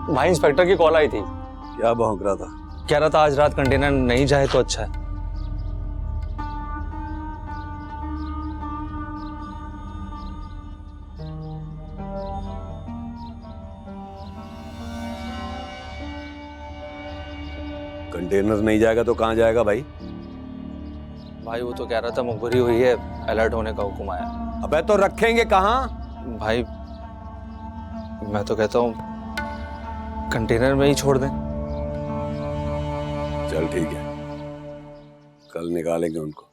भाई इंस्पेक्टर की कॉल आई थी। क्या भौंक रहा था? कह रहा था आज रात कंटेनर नहीं जाए तो अच्छा है। कंटेनर नहीं जाएगा तो कहाँ जाएगा भाई? भाई वो तो कह रहा था मुखबरी हुई है, अलर्ट होने का हुक्म आया। अबे तो रखेंगे कहाँ? भाई मैं तो कहता हूँ कंटेनर में ही छोड़ दें। चल ठीक है, कल निकालेंगे उनको।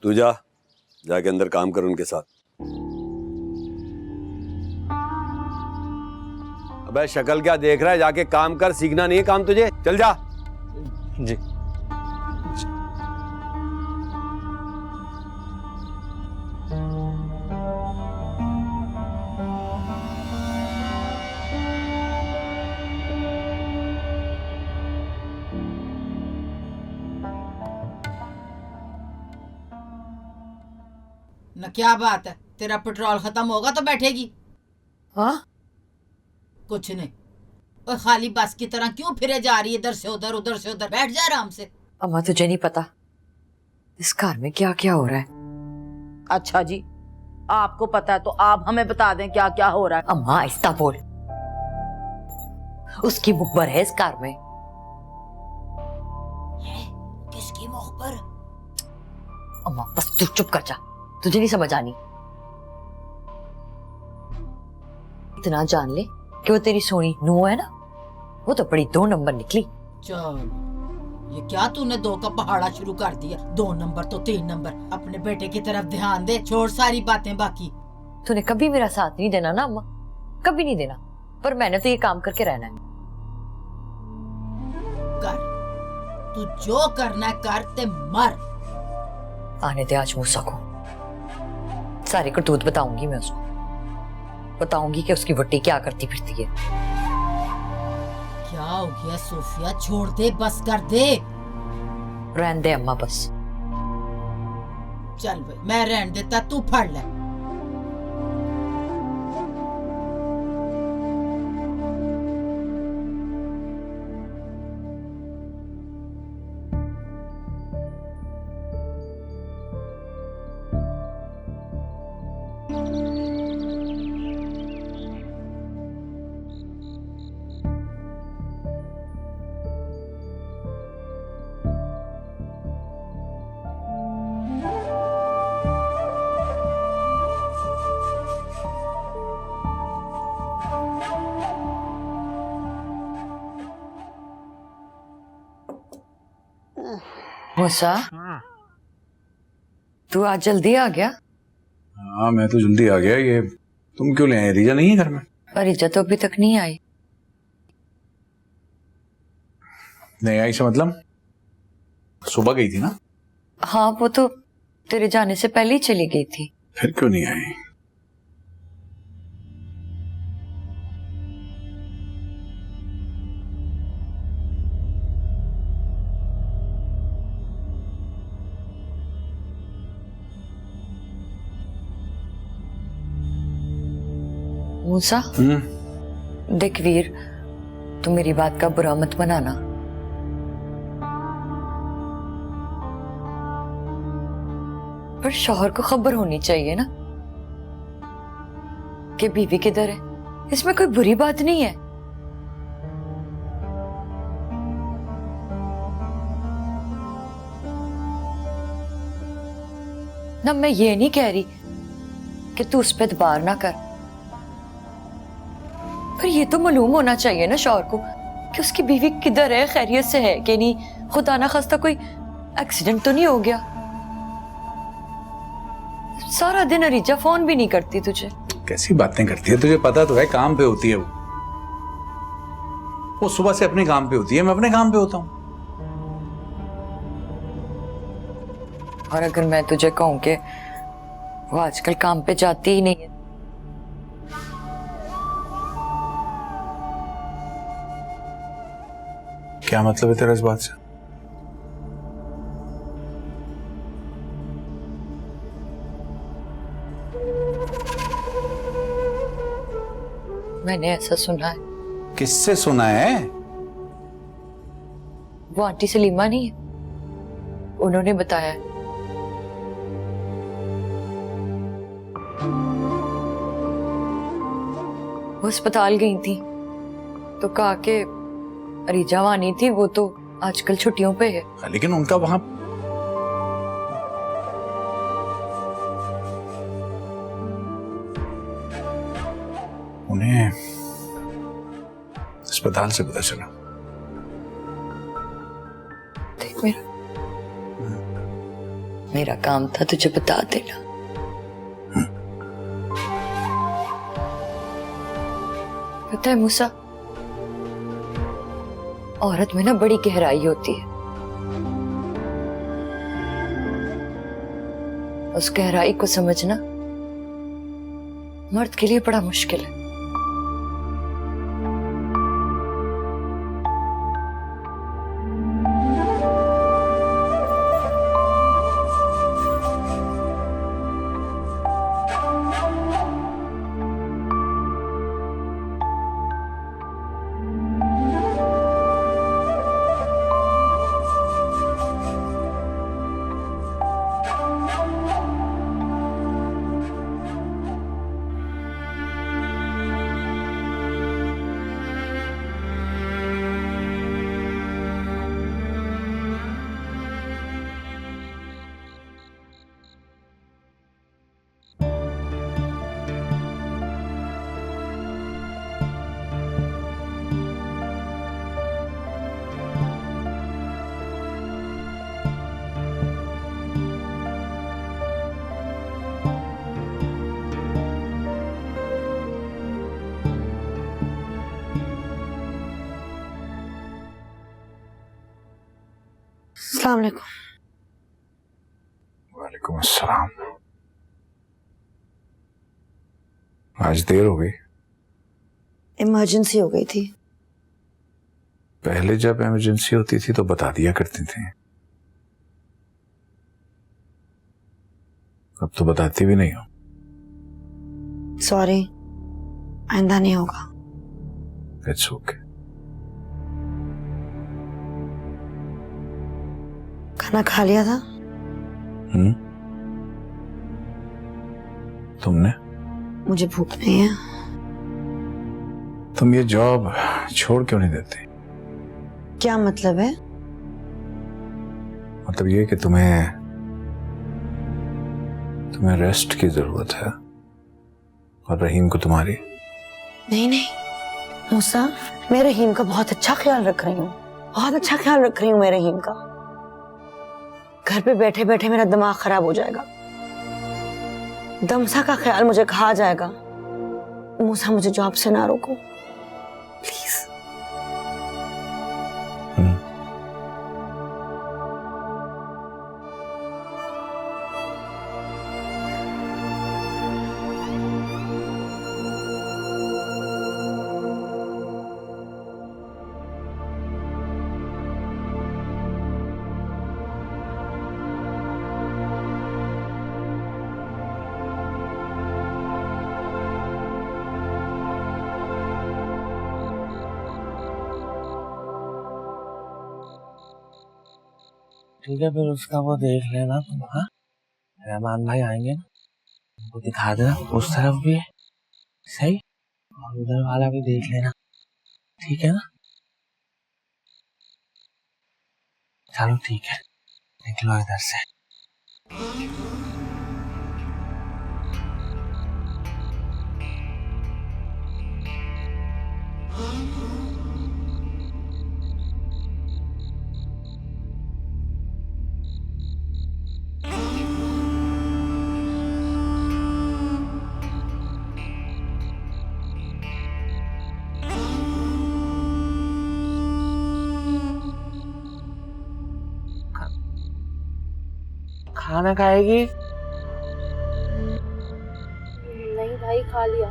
तू जाके अंदर काम कर उनके साथ। अबे शक्ल क्या देख रहा है? जाके काम कर, सीखना नहीं है काम तुझे? चल जा। जी। न क्या बात है, तेरा पेट्रोल खत्म होगा तो बैठेगी? हाँ कुछ नहीं। और खाली बस की तरह क्यों फिरे जा रही है इधर से उधर उधर से उधर? बैठ जा आराम से। अम्मा तुझे नहीं पता इस घर में क्या क्या हो रहा है। अच्छा जी, आपको पता है तो आप हमें बता दें क्या क्या हो रहा है। अम्मा आहिस्ता बोल, उसकी मुखबर है इस कार में। किसकी मुखबर? अम्मा बस तू चुप कर जा, तुझे नहीं समझ आनी। इतना जान ले कि वो तेरी सोनी नूह है ना, वो तो बड़ी 2 नंबर निकली। चल, ये क्या तूने 2 का पहाड़ा शुरू कर दिया? 2 नंबर तो 3 नंबर। अपने बेटे की तरफ ध्यान दे, छोड़ सारी बातें बाकी। तूने कभी मेरा साथ नहीं देना ना अम्मा, कभी नहीं देना, पर मैंने तो ये काम करके रहना है। कर, तू जो करना है कर ते मर। आने दे आज मूसा को, सारी करतूत बताऊंगी मैं उसको, बताऊंगी कि उसकी वट्टी क्या करती फिरती है। क्या हो गया सोफिया? छोड़ दे, बस कर दे। रहने दे अम्मा बस। चल भाई, मैं रहने देता, तू फड़ ले। मूसा तू आज जल्दी आ गया? हाँ मैं तो जल्दी आ गया। ये तुम क्यों ले आए? रीजा नहीं है घर में? रीजा तो अभी तक नहीं आई। नहीं आई से मतलब सुबह गई थी ना? हाँ वो तो तेरे जाने से पहले ही चली गई थी। फिर क्यों नहीं आई? मूसा देख वीर, तू मेरी बात का बुरा मत मनाना, पर शौहर को खबर होनी चाहिए ना कि बीवी किधर है। इसमें कोई बुरी बात नहीं है। ना मैं ये नहीं कह रही कि तू उस पर दबार ना कर, पर ये तो मालूम होना चाहिए ना शौहर को कि उसकी बीवी किधर है, खैरियत से है कि नहीं, खुदा ना खास्ता कोई एक्सीडेंट तो नहीं हो गया। सारा दिन रीजा फोन भी नहीं करती तुझे। कैसी बातें करती है? तुझे पता तो है काम पे होती है वो सुबह से अपने काम पे होती है, मैं अपने काम पे होता हूँ। और अगर मैं तुझे कहूं कि वो आजकल काम पे जाती ही नहीं है, क्या मतलब है तेरा इस बात से? मैंने ऐसा सुना है किससे सुना है? वो आंटी सलीमा नहीं है, उन्होंने बताया। वो अस्पताल गई थी तो कहा कि रिजा वहां नहीं थी, वो तो आजकल छुट्टियों पे है। लेकिन उनका वहां उन्हें अस्पताल से पता चला। देख मेरा काम था तुझे बता देना। पता है मूसा, औरत में ना बड़ी गहराई होती है, उस गहराई को समझना मर्द के लिए बड़ा मुश्किल है। अस्सलाम वालेकुम। वालेकुम अस्सलाम। आज देर हो गई। इमरजेंसी हो गई थी। पहले जब इमरजेंसी होती थी तो बता दिया करती थी, अब तो बताती भी नहीं हो। सॉरी, आइंदा नहीं होगा। It's okay. खाना खा लिया था? तुमने? मुझे भूख नहीं है। तुम ये जॉब छोड़ क्यों नहीं देती? क्या मतलब है? मतलब ये कि तुम्हें रेस्ट की जरूरत है और रहीम को तुम्हारी। नहीं नहीं मूसा, मैं रहीम का बहुत अच्छा ख्याल रख रही हूँ, बहुत अच्छा ख्याल रख रही हूँ मैं रहीम का। घर पे बैठे बैठे मेरा दिमाग खराब हो जाएगा, दमसा का ख्याल मुझे खा जाएगा। मूसा, मुझे जॉब से ना रोको प्लीज। ठीक है, फिर उसका वो देख लेना तुम। हाँ, रहमान भाई आएंगे ना, उनको दिखा देना उस तरफ भी है सही, और उधर वाला भी देख लेना, ठीक है ना? चलो ठीक है, निकलो इधर से। खाना खाएगी? नहीं भाई, खा लिया।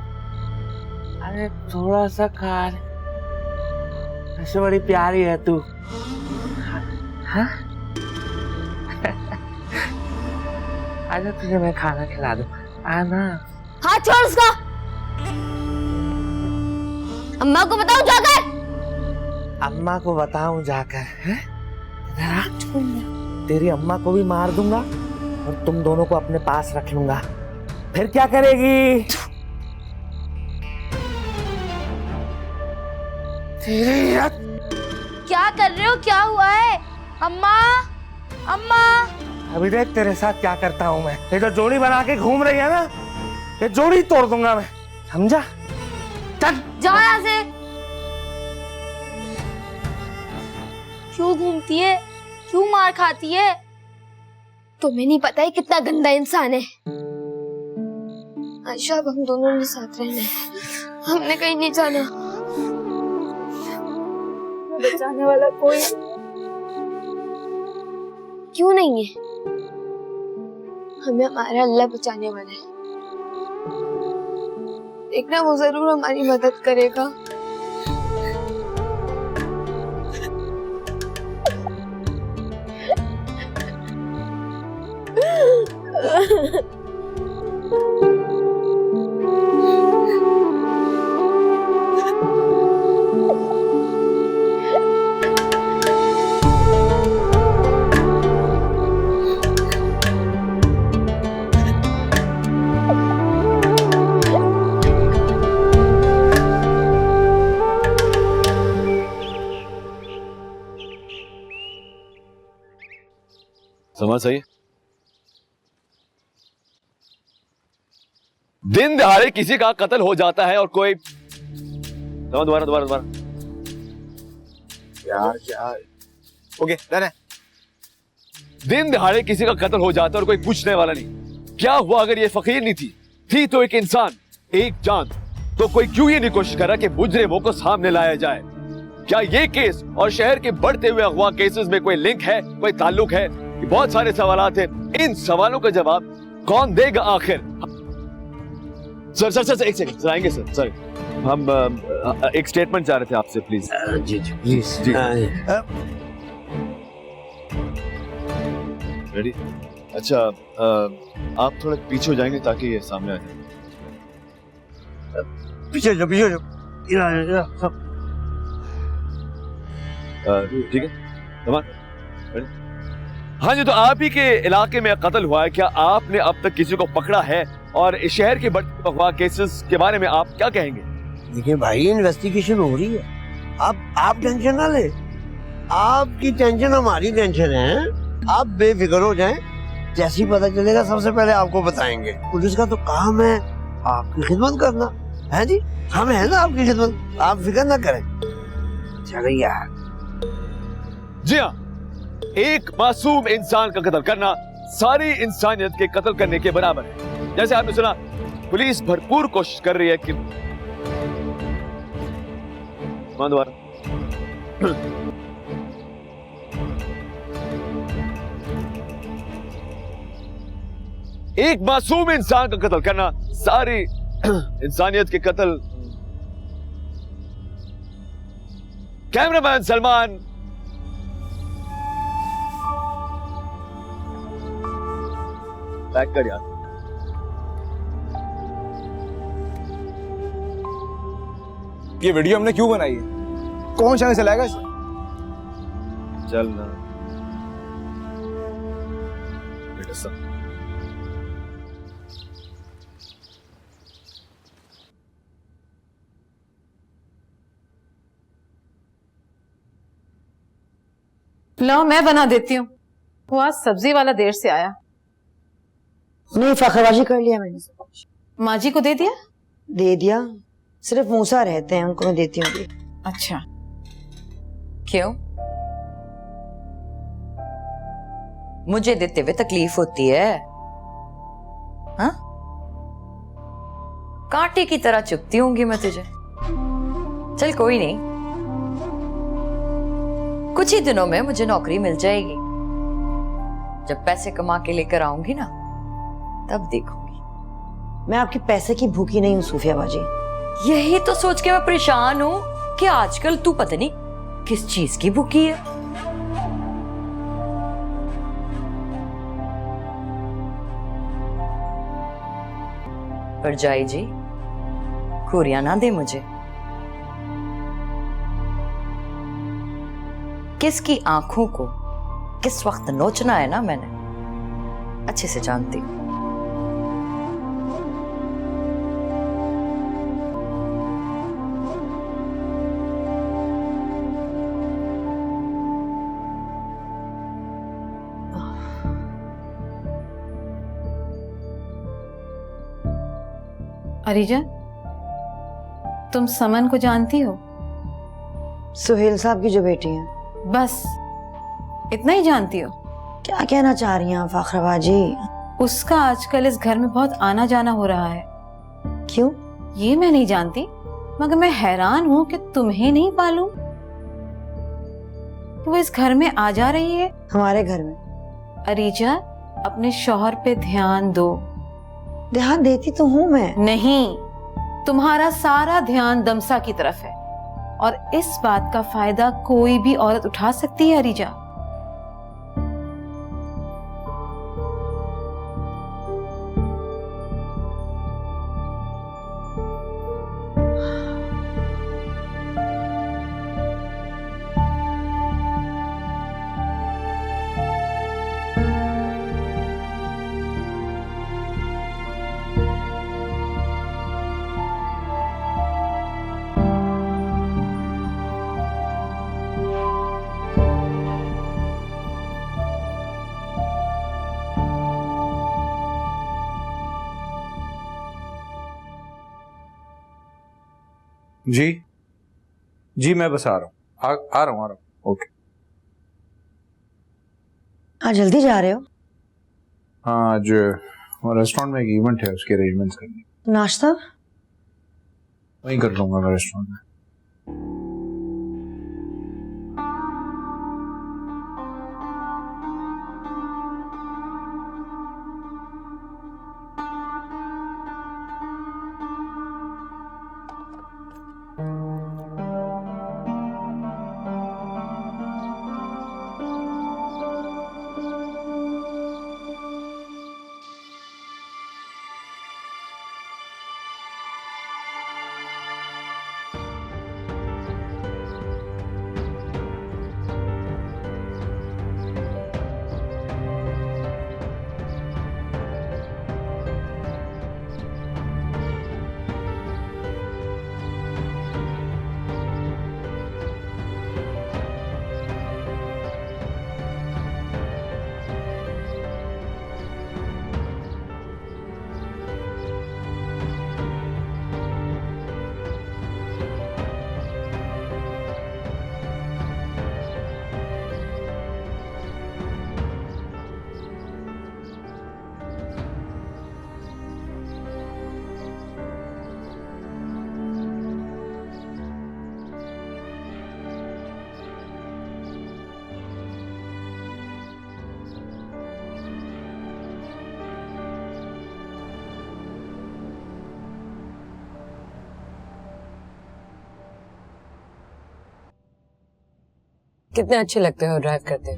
अरे थोड़ा सा खा ले, ऐसे बड़ी प्यारी है तू। हाँ? आजा, तुझे मैं खाना खिला दूं, आना। हाथ छोड़ उसका। अम्मा को बताओ जाकर। अम्मा को बताऊं जाकर, हैं? इधर आ। तेरी अम्मा को भी मार दूंगा और तुम दोनों को अपने पास रख लूंगा। फिर क्या करेगी? क्या कर रहे हो? क्या हुआ है? अम्मा, अम्मा। अभी देख तेरे साथ क्या करता हूं मैं। ये जो जोड़ी बना के घूम रही है ना, ये जोड़ी तोड़ दूंगा मैं, समझा? चल जाओ यहाँ से। क्यों घूमती है? क्यों मार खाती है? तुम्हें नहीं पता है कितना गंदा इंसान है। अच्छा अब हम दोनों ने साथ रहना है, हमने कहीं नहीं जाना। बचाने वाला कोई क्यों नहीं है? हमें हमारा अल्लाह बचाने वाला है। देखना वो जरूर हमारी मदद करेगा। समझ सही। दिन दहाड़े किसी का कत्ल हो जाता है और कोई दोबारा दोबारा दोबारा यार ओके डन है। दिन दहाड़े किसी का कत्ल हो जाता है और कोई पूछने वाला नहीं। क्या हुआ अगर ये फकीर नहीं थी तो एक इंसान, एक जान। तो कोई क्यों ये नहीं कोशिश कर रहा कि मुजरिमों को सामने लाया जाए? क्या ये केस और शहर के बढ़ते हुए अगवा केसेस में कोई लिंक है, कोई ताल्लुक है? ये बहुत सारे सवालात हैं। इन सवालों का जवाब कौन देगा आखिर? सर एक सेकंड आएंगे सर। हम एक स्टेटमेंट चाह रहे थे आपसे, प्लीज। जी प्लीज जी। रेडी? अच्छा, आप थोड़ा पीछे हो जाएंगे ताकि ये सामने आ जाए। पीछे जो ठीक है, हाँ जी। तो आप ही के इलाके में कत्ल हुआ है, क्या आपने अब तक किसी को पकड़ा है? और इस शहर के बढ़ते अगवा केसेस के बारे में आप क्या कहेंगे? देखिए भाई, इन्वेस्टिगेशन हो रही है। आप टेंशन ना ले, आपकी टेंशन हमारी टेंशन है। आप बेफिक्र हो जाएं, जैसे ही पता चलेगा सबसे पहले आपको बताएंगे। पुलिस का तो काम है आपकी खिदमत करना, है जी। हम है ना आपकी खिदमत, आप फिक्र ना करें। चलो यार। जी हाँ, एक मासूम इंसान का कत्ल करना सारी इंसानियत के कत्ल करने के बराबर है। जैसे आपने सुना, पुलिस भरपूर कोशिश कर रही है कि दोबारा एक मासूम इंसान का कत्ल करना सारी इंसानियत के कत्ल। कैमरामैन सलमान, बैक कर यार। ये वीडियो हमने क्यों बनाई है? कौन चैनल चलाएगा इसे? चल ना बेटा सब। लो मैं बना देती हूँ। वो आज सब्जी वाला देर से आया। नहीं, फखरबाजी कर लिया मैंने। माँ जी को दे दिया? दे दिया, सिर्फ मूसा रहते हैं, उनको मैं देती हूँ। अच्छा, क्यों? मुझे देते हुए तकलीफ होती है? हाँ? कांटे की तरह चुभती होंगी मैं तुझे। चल कोई नहीं, कुछ ही दिनों में मुझे नौकरी मिल जाएगी। जब पैसे कमा के लेकर आऊंगी ना, तब देखूंगी। मैं आपके पैसे की भूखी नहीं हूँ सूफिया बाजी। यही तो सोच के मैं परेशान हूं कि आजकल तू पता नहीं किस चीज की भूखी है। पर जाई जी, खुरियां ना दे मुझे। किसकी आंखों को किस वक्त नोचना है ना, मैंने अच्छे से जानती हूँ। अरीजा, तुम समन को जानती हो? सुहेल साहब की जो बेटी है। बस इतना ही जानती हो? क्या कहना चाह रही हैं आप फाखरा जी? उसका आजकल इस घर में बहुत आना जाना हो रहा है। क्यों? ये मैं नहीं जानती, मगर मैं हैरान हूँ कि तुम्हें नहीं मालूम कि वो इस घर में आ जा रही है। हमारे घर में? अरीजा, अपने शौहर पे ध्यान दो। ध्यान देती तो हूँ मैं। नहीं, तुम्हारा सारा ध्यान दमसा की तरफ है और इस बात का फायदा कोई भी औरत उठा सकती है अरीजा। जी जी, मैं बस आ रहा हूँ, आ रहा हूँ। ओके। आज जल्दी जा रहे हो? हाँ, आज रेस्टोरेंट में एक इवेंट है, उसके अरेंजमेंट्स करनी। नाश्ता वहीं कर लूंगा मैं रेस्टोरेंट में। कितने अच्छे लगते हो ड्राइव करते।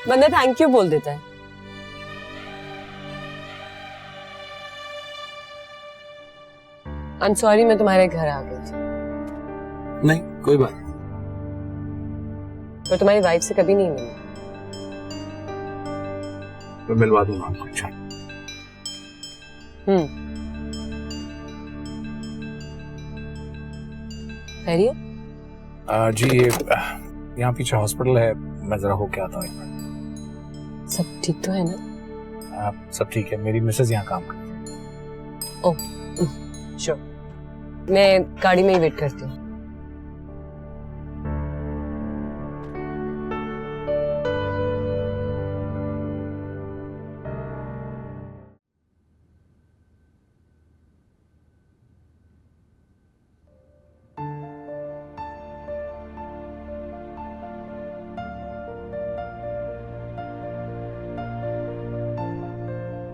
बंदा थैंक यू बोल देता है। आई एम सॉरी, मैं तुम्हारे घर आ गई थी। नहीं, कोई बात नहीं। पर तुम्हारी वाइफ से कभी नहीं मिली। मैं मिलवा दूंगा आपको। अच्छा। खैरियत? जी, ये यहाँ पीछे हॉस्पिटल है, मैं जरा होके आता हूँ एक बार। सब ठीक तो है ना? सब ठीक है। मेरी मिसेज यहाँ काम करती है। ओह, श्योर। मैं गाड़ी में ही वेट करती हूँ।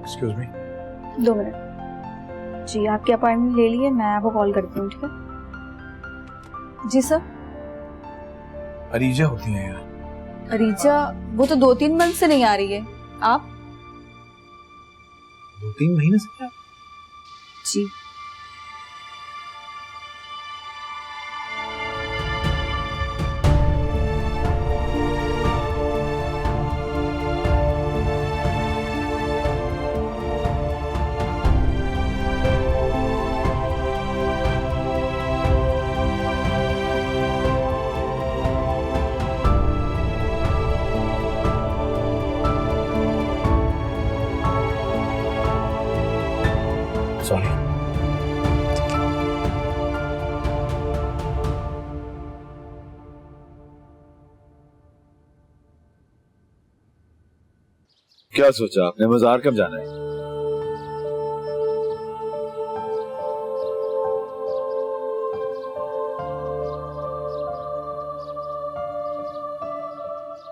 Excuse me. 2 मिनट जी, आपकी अपॉइंटमेंट ले लिए, मैं आपको कॉल करती हूँ। ठीक है जी सर। अरीजा होती है यार। अरीजा वो तो 2-3 मंथ से नहीं आ रही है। आप? 2-3 महीने से क्या? जी क्या सोचा आपने, मजार कब जाना है?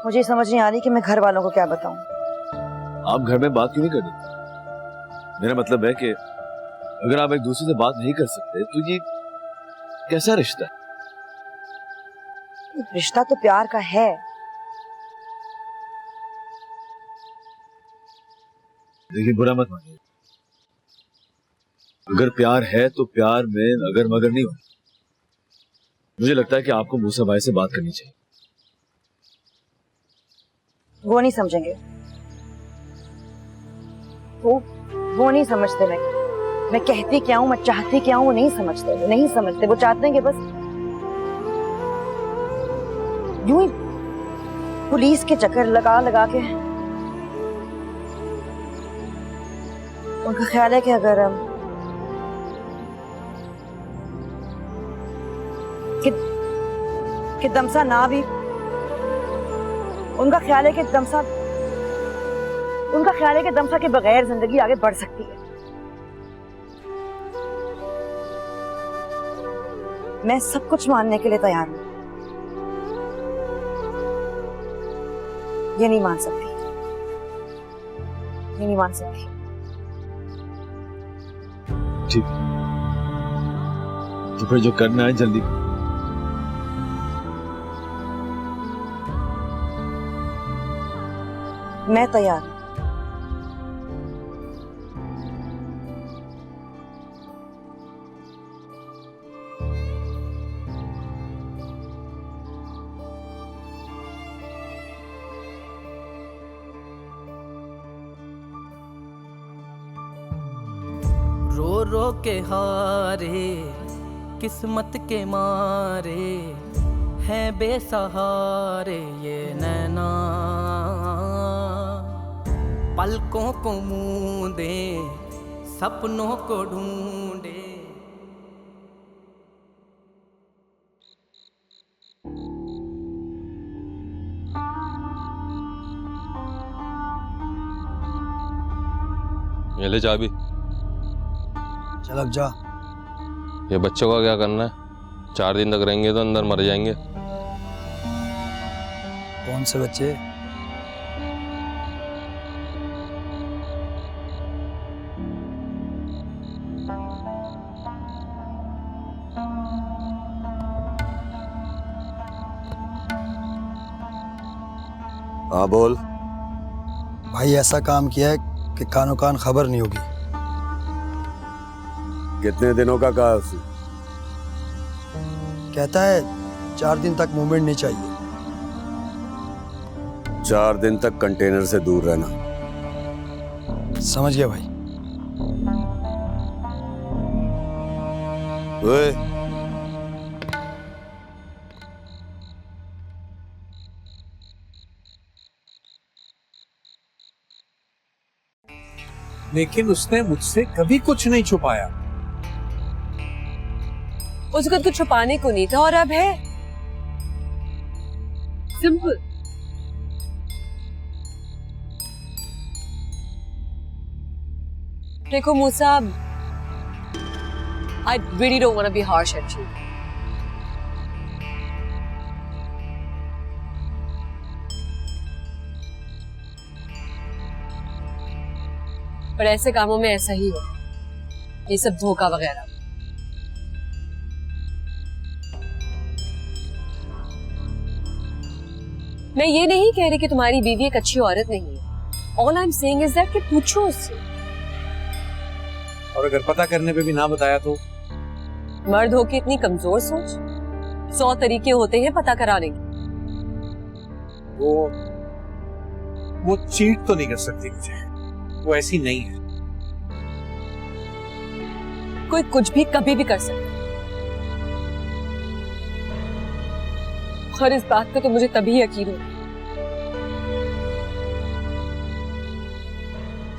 मुझे समझ नहीं आ रही कि मैं घर वालों को क्या बताऊं। आप घर में बात क्यों नहीं कर रही? मेरा मतलब है कि अगर आप एक दूसरे से बात नहीं कर सकते तो ये कैसा रिश्ता है? रिश्ता तो प्यार का है। देखिए, बुरा मत मानिए, अगर प्यार है तो प्यार में अगर मगर नहीं होना। मुझे लगता है कि आपको मूसा भाई से बात करनी चाहिए। वो नहीं समझेंगे, वो नहीं समझते। मैं कहती क्या हूँ, मैं चाहती क्या हूँ, वो नहीं समझते। वो नहीं समझते, वो चाहते हैं कि बस यूं ही पुलिस के चक्कर लगा लगा के। उनका ख्याल है कि अगर कि दमसा ना भी, उनका ख्याल है कि दमसा के बगैर जिंदगी आगे बढ़ सकती है। मैं सब कुछ मानने के लिए तैयार हूं। ये नहीं मान सकती, ये नहीं मान सकती। ठीक है, तो फिर जो करना है जल्दी। मैं तैयार हूं। रो रो के हारे किस्मत के मारे हैं बेसहारे ये नैना, पलकों को मूंदे सपनों को ढूंढे। ये ले चाबी। चलक जा। ये बच्चों का क्या करना है? 4 दिन तक रहेंगे तो अंदर मर जाएंगे। कौन से बच्चे? हाँ बोल। भाई ऐसा काम किया है कि कानो कान खबर नहीं होगी। कितने दिनों का कहा उसने? कहता है 4 दिन तक मूवमेंट नहीं चाहिए। 4 दिन तक कंटेनर से दूर रहना। समझ गया भाई। ओए, लेकिन उसने मुझसे कभी कुछ नहीं छुपाया। उसको तो छुपाने को नहीं था और अब है। सिंपल। देखो मूसा, I really don't want to be harsh at you. पर ऐसे कामों में ऐसा ही हो, ये सब धोखा वगैरह। मैं ये नहीं कह रही कि तुम्हारी बीवी एक अच्छी औरत नहीं है। All I'm saying is that कि पूछो उससे। और अगर पता करने पे भी ना बताया तो? मर्द हो के इतनी कमजोर सोच? 100 तरीके होते हैं पता कराने के। वो चीट तो नहीं कर सकती मुझे, वो ऐसी नहीं है। कोई कुछ भी कभी भी कर सकता है। और इस बात का तो मुझे तभी यकीन हो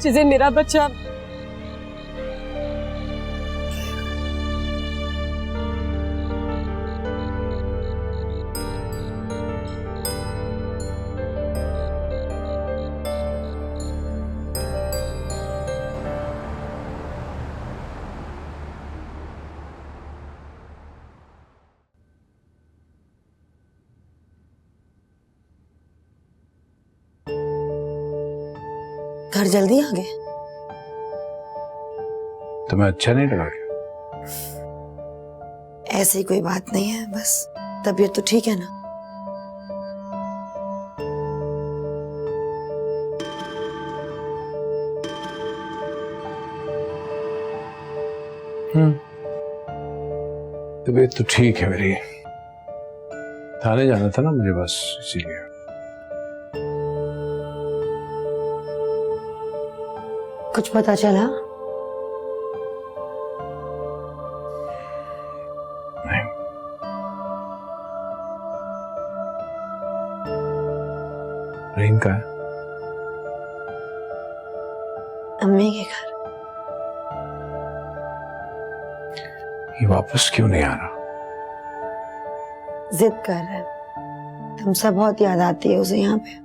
जिसे मेरा बच्चा घर जल्दी आ गए? तुम्हें अच्छा नहीं लगा क्या? ऐसी कोई बात नहीं है, बस तबीयत तो ठीक है ना? तबीयत तो ठीक है मेरी। थाने जाना था ना मुझे, बस इसीलिए। कुछ पता चला? नहीं। रहीम का है? अम्मी के घर। ये वापस क्यों नहीं आ रहा? जिद कर रहा है। तमसा बहुत याद आती है उसे यहाँ पे।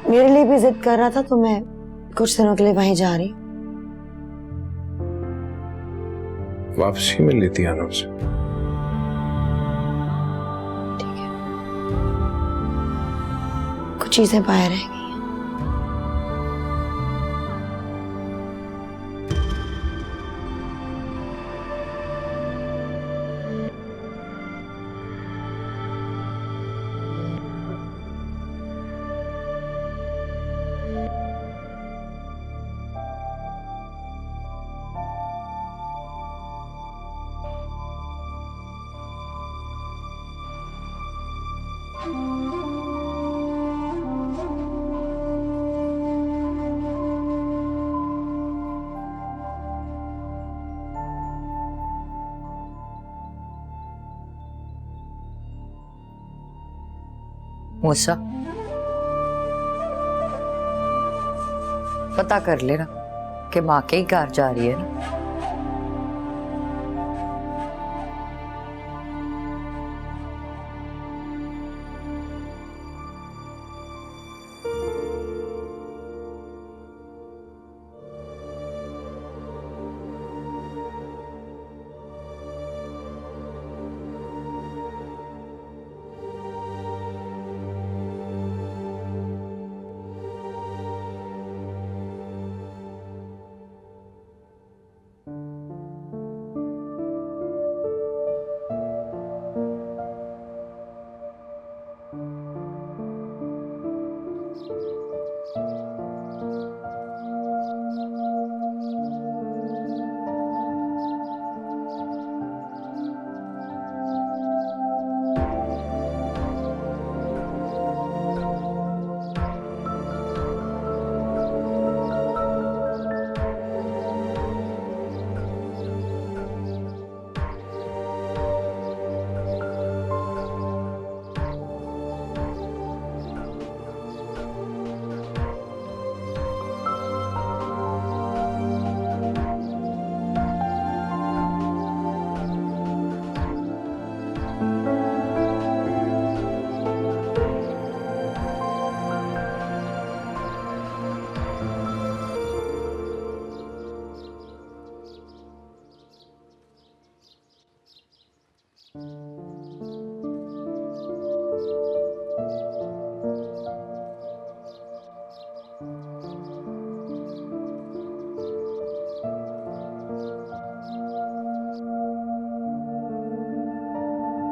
मेरे लिए भी जिद कर रहा था, तो मैं कुछ दिनों के लिए वहीं जा रही हूँ। वापसी मिल लेती है आनंद से। ठीक है, कुछ चीजें बाहर रह गई। मूसा, पता कर लेना कि माँ के ही घर जा रही है ना।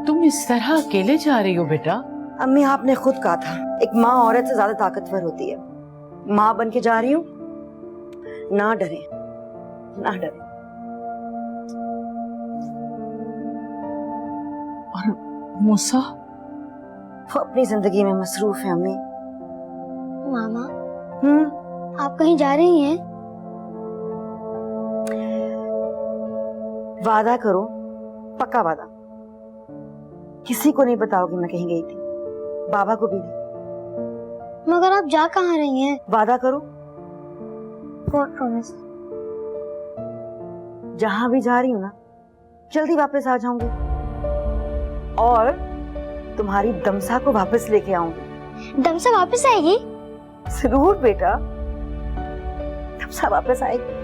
तुम इस तरह अकेले जा रही हो बेटा? अम्मी, आपने खुद कहा था एक माँ औरत से ज्यादा ताकतवर होती है। माँ बन के जा रही हूँ। ना डरे, ना डरे। और मूसा? वो अपनी जिंदगी में मसरूफ है अम्मी। मामा, आप कहीं जा रही हैं? वादा करो, पक्का वादा, किसी को नहीं बताओगी मैं कहीं गई थी, बाबा को भी नहीं। मगर आप जा कहाँ रही हैं? वादा करो। God promise. जहां भी जा रही हूँ ना, जल्दी वापस आ जाऊंगी और तुम्हारी दमसा को वापस लेके आऊंगी। दमसा वापस आएगी? जरूर बेटा, दमसा वापस आएगी।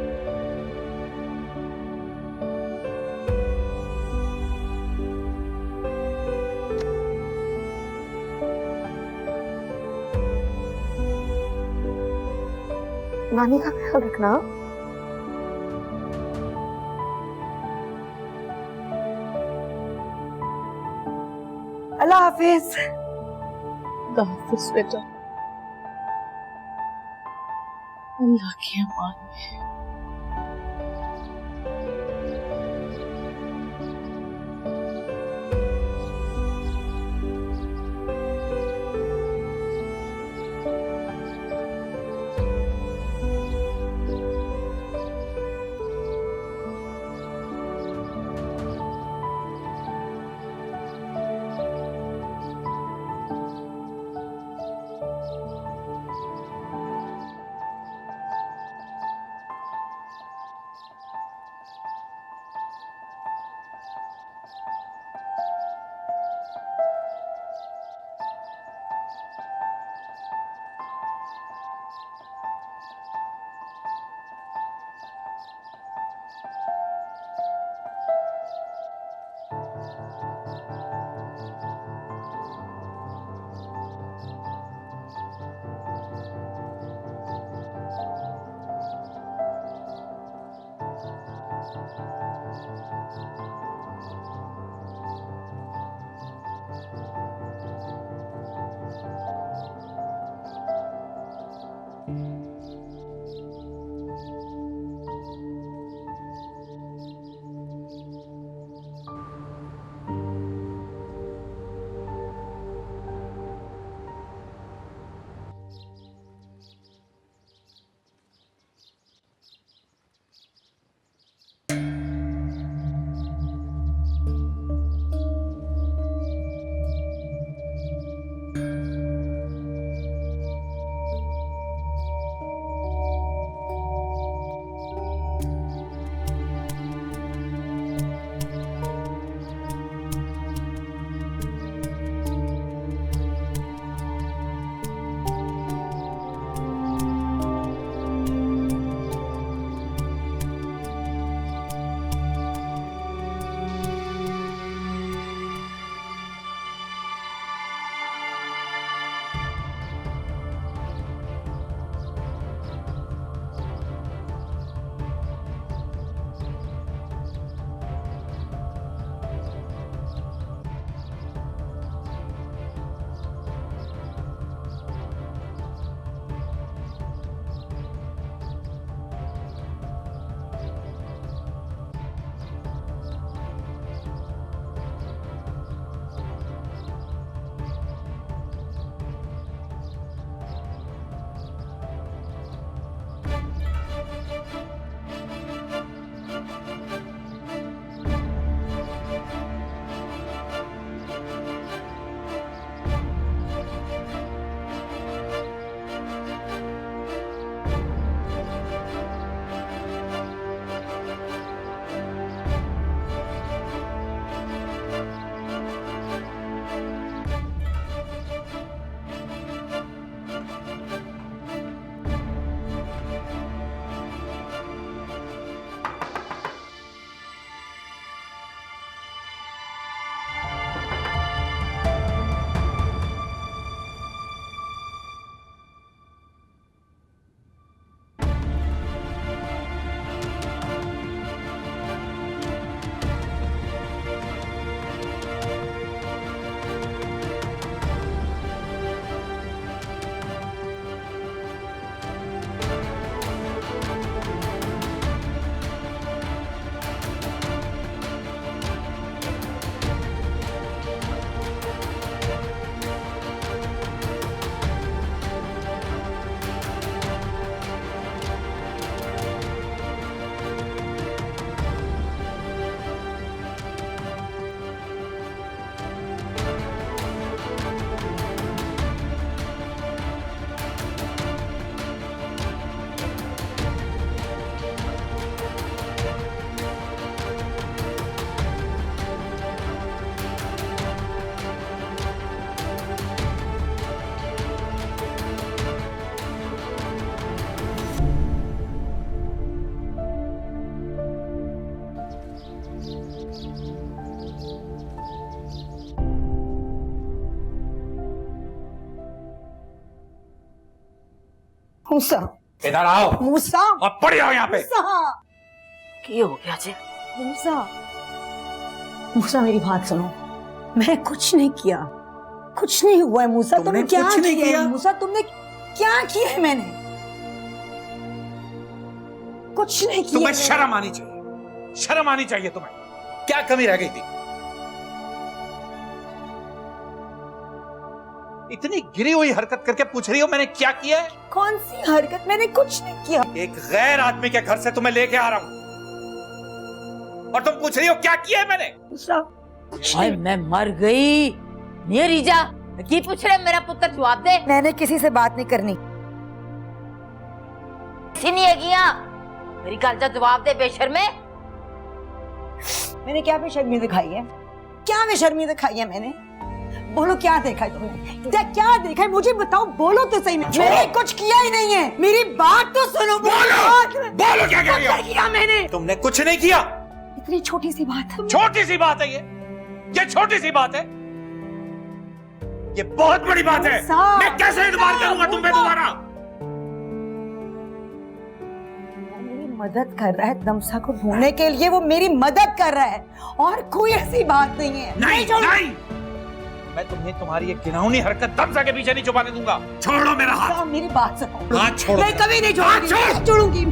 नानी का ख्याल रखना। अल्लाह हाफिज। बेटा, अल्लाह की अमान में। मूसा, इधर आओ मूसा, और पड़ जाओ यहाँ पे। क्या हो गया जी? मूसा, मूसा मेरी बात सुनो, मैंने कुछ नहीं किया, कुछ नहीं हुआ है मूसा। तुमने क्या किया है मूसा? तुमने क्या किया है? मैंने कुछ नहीं किया। तुम्हें शर्म आनी चाहिए, शर्म आनी चाहिए तुम्हें। क्या कमी रह गई थी? इतनी गिरी हुई हरकत करके पूछ रही हो मैंने क्या किया है? कौन सी हरकत? मैंने कुछ नहीं किया। एक गैर आदमी के घर से तुम्हें लेके आ रहा हूं और तुम पूछ रही हो क्या किया है मैंने? हाय मैं मर गई। नहीं रीजा, की पूछ रहे मेरा पुत्र, जवाब दे। मैंने किसी से बात नहीं करनी। नहीं है किया मेरी गल का जवाब दे बेशर्मे। मैंने क्या बेशर्मी दिखाई है? क्या बेशर्मी दिखाई है मैंने? बोलो क्या देखा है तुमने? क्या देखा है मुझे बताओ, बोलो तो सही। मैंने कुछ किया ही नहीं है, मेरी बात तो सुनो। बोलो क्या किया मैंने? तुमने कुछ नहीं किया। इतनी छोटी सी बात। छोटी सी बात है ये छोटी सी बात है, ये बहुत बड़ी बात है। मैं कैसे इतबार करूंगा तुम पे दोबारा? मेरी मदद कर रहा है दमसा को ढूंढने के लिए, वो मेरी मदद कर रहा है और कोई ऐसी बात नहीं है। नहीं, मैं तुम्हें तुम्हारी ये घिनौनी हरकत दमसा के पीछे नहीं छुपाने दूंगा। छोड़ो मेरा हाथ। मेरी बात सुनो। हाथ छोड़ो। मैं कभी नहीं छोड़ूंगी।